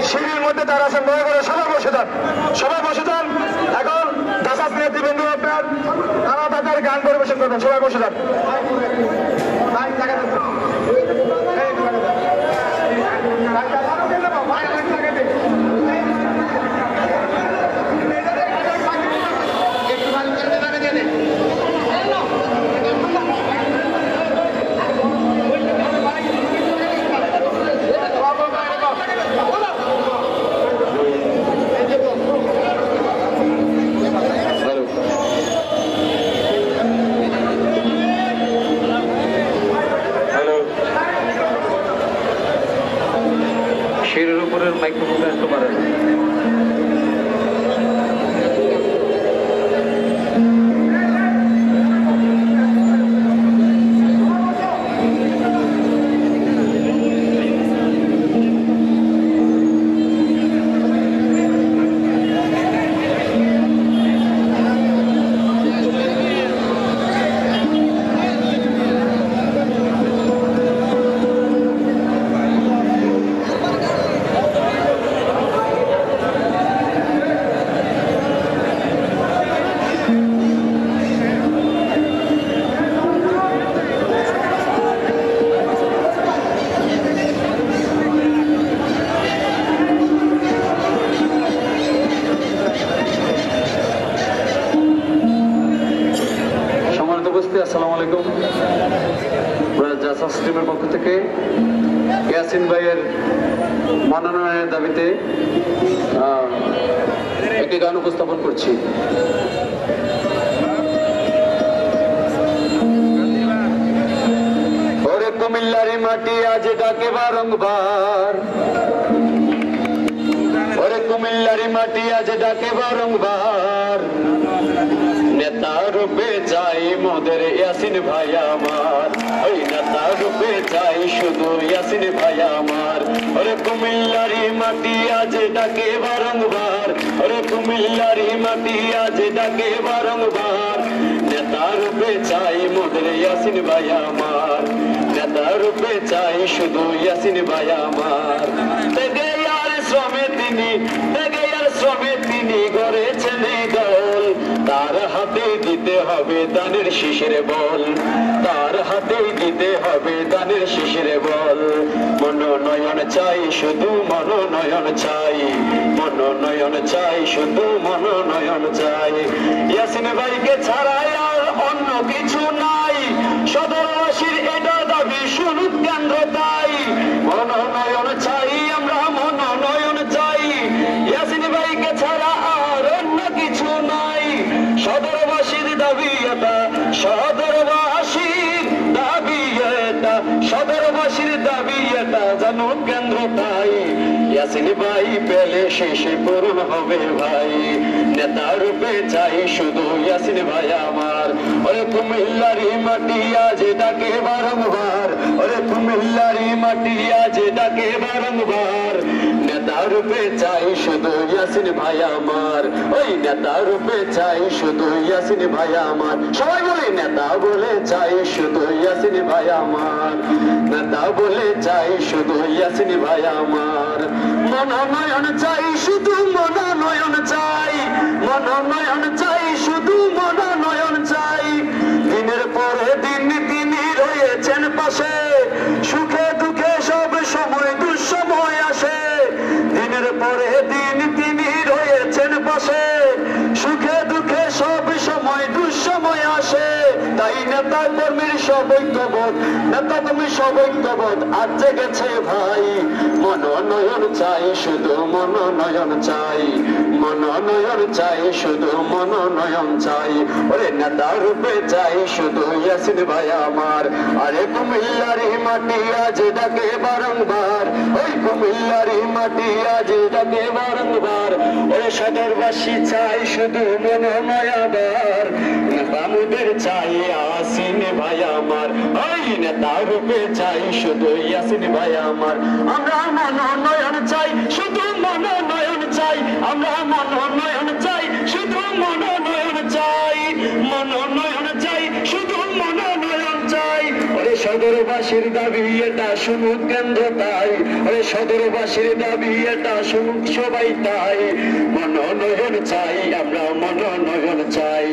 সিঁড়ির মধ্যে তারা আছেন, দয়া করে সবাই বসে যান, সবাই বসে যান। এখন দাসাস নেতৃবৃন্দ আপনার তারা তাদের গান পরিবেশন করবেন, সবাই বসে যান। সিঁড়ির উপরের মাইক্রোফোনটা একটু বাড়ান। আসসালামু আলাইকুম। জাসাস টিমের পক্ষ থেকে ইয়াসিন ভাইয়ের মনোনয়নের দাবিতে একটি গান উপস্থাপন করছি। ওরে কুমিল্লারি মাটি আজ ডাকে বারংবার, ওরে কুমিল্লারি মাটি আজ ডাকে বারংবার, নেতা রূপে চাই মোদের ইয়াসিন ভাই আমার, ওই নেতা রূপে চাই শুধু ইয়াসিন ভাই আমার। ওরে কুমিল্লারি মাটি আজ ডাকে বারংবার, ওরে কুমিল্লারি মাটি আজ ডাকে বারংবার, নেতা রূপে চাই মোদের ইয়াসিন ভাই আমার, নেতা রূপে চাই শুধু ইয়াসিন ভাই আমার। তেগে আর শ্রমে তিনি, তেগে আর শ্রমে তিনি গড়েছেন এই দল, তার হাতে দিতে হবে দানের শিশির বল, তার হাতে দিতে হবে দানের শিশির বল। মনোনয়ন চাই শুধু মনোনয়ন চাই, মনোনয়ন চাই শুধু মনোনয়ন চাই। ইয়াসিন ভাইকে ছাড়াই আর অন্য কিছু নাই, সদরবাসীর এটা দাবি শুনুক কেন্দ্র তাই। মনোনয়ন চাই আমরা, মনোনয়ন চাই, ইয়াসিন ভাইকে ছাড়া আর অন্য কিছু নাই। সদরবাসীর দাবি এটা, সদরবাসীর দাবি এটা, সদরবাসীর দাবি এটা জানুক কেন্দ্র তাই। ইয়াসিন ভাই পেলে শেষে পূরণ হবে ভাই, নেতা রূপে চাই শুধু ইয়াসিন ভাই আমার। ওরে কুমিল্লারি মাটি আজ ডাকে বারংবার, ওরে কুমিল্লারি মাটি আজ ডাকে বারংবার, নেতা রূপে চাই শুধু ইয়াসিন ভাই আমার, ওই নেতা রূপে চাই শুধু ইয়াসিন ভাই আমার। সবাই বলি নেতা বলে চাই শুধু ইয়াসিন ভাই আমার, নেতা বলে চাই শুধু ইয়াসিন ভাই আমার। মনোনয়ন চাই শুধু মনোনয়ন চাই, মনোনয়ন চাই শুধু মনোনয়ন চাই। দিনের পরে দিন তিনি রয়েছেন পাশে, সুখে দুঃখে সব সময় দুঃসময় আসে। দিনের পরে দিন তিনি রয়েছেন পাশে, সুখে দুঃখে সব সময় দুঃসময় আসে। তাই নেতা কর্মীর সবৈক্যবোধ, নেতা কর্মীর সবৈক্যবোধ আজ জেগেছে ভাই। মনোনয়ন চাই শুধু মনোনয়ন চাই, মনোনয়ন চাই শুধু মনোনয়ন চাই। ওরে নেতা রূপে চাই শুধু ইয়াসিন ভাই আমার। আরে কুমিল্লারি মাটি আজ ডাকে বারংবার, ওই কুমিল্লারি মাটি আজ ডাকে বারংবার। ওরে সদরবাসী চাই শুধু মনোনয়নবার, বামুদের চাই ইয়াসিন ভাই আমার, ওই নেতা রূপে চাই শুধু ইয়াসিন ভাই আমার। আমরা মনোনয়ন চাই শুধু মনোনয়ন চাই, আমরা মনোনয়ন চাই শুধু মনোনয়ন চাই, মনোনয়ন চাই শুধু মনোনয়ন চাই। ওরে সদরবাসী সদরবাসীর দাবি এটা শুনুক কেন্দ্র তাই, আরে সদরবাসীর দাবি এটা শুনুক সবাই তাই। মনোনয়ন চাই আমরা, মনোনয়ন চাই।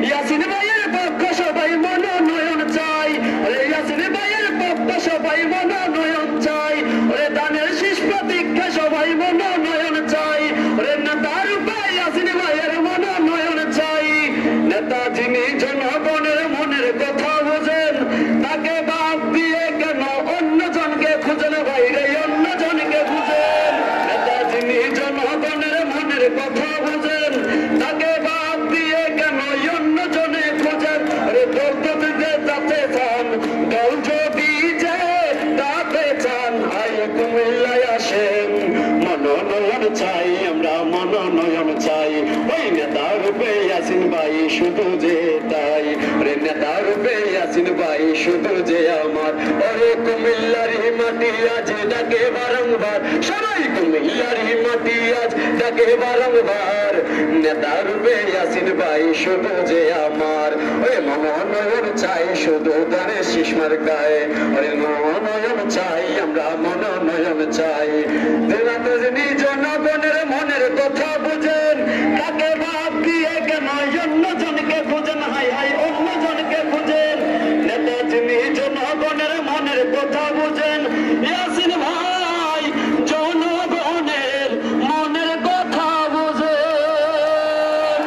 ইয়াসিন ভাইয়ের পক্ষ সবাই মনোনয়ন চাই, আরে ইয়াসিন ভাইয়ের পক্ষ সবাই মনোনয়ন চাই। আরে দানের শীষ প্রতীক্ষা সবাই মনোনয়ন চাই। আরে নেতার ভাই ইয়াসিন ভাইয়ের মনোনয়ন চাই। নেতা যিনি জনগণের মনের কথা বোঝেন, তাকে বাদ দিয়ে কেন অন্য জনকে খুঁজেন ভাইরে, অন্য জনকে খুঁজেন। নেতা যিনি জনগণের মনের কথা বোঝেন, তাকে বাদ দিয়ে কেন অন্য জনে খুঁজেন। আরে দল যদি তাতে চান, দল যদি যে তাতে চান, ভাই কুমিল্লায় আসেন। মনোনয়ন চাই আমরা, মনোনয়ন চাই। ওই নেতা রূপে ইয়াসিন ভাই শুধু যে তাই, রে নেতা রূপে ইয়াসিন ভাই শুধু যে আমার। ওরে কুমিল্লার মাটি আজ ডাকে বারংবার, সবাই কুমিল্লার মাটি আজ ডাকে বারংবার। নেতা রূপে ইয়াসিন ভাই শুধু যে আমার। ওই মনোনয়ন চাই শুধু ধানের শীষ মার্কায়, ওরে মনোনয়ন চাই আমরা, মনোনয়ন চাই। যিনি জনগণের মনের কথা বুঝেন, তাকে বাদ দিয়ে কেন অন্য জনকে খুঁজেন, হাই হাই অন্য জনকে খুঁজেন। নেতা যিনি জনগণের মনের কথা বুঝেন, ইয়াসিন ভাই জনগণের মনের কথা বুঝেন।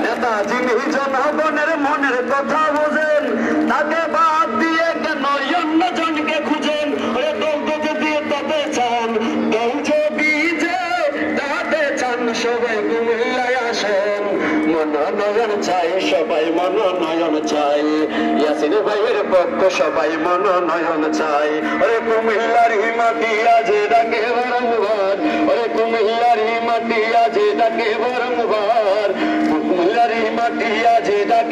নেতা যিনি জনগণের মনের কথা বুঝেন, তাকে বাদ দিয়ে কেন অন্য জনকে খুঁজেন। ওরে দল যদি তাতে চান, দল যদি যে তাতে চান, সবাই কুমিল্লায় আসেন। মনোনয়ন চাই সবাই, মনোনয়ন চাই। ইয়াসিন ভাইয়ের পক্ষ সবাই মনোনয়ন চাই। ওরে কুমিল্লার মাটি আজ ডাকে বারংবার, ওরে কুমিল্লার মাটি আজ ডাকে বারংবার। কুমিল্লার মাটি আজ ডাকে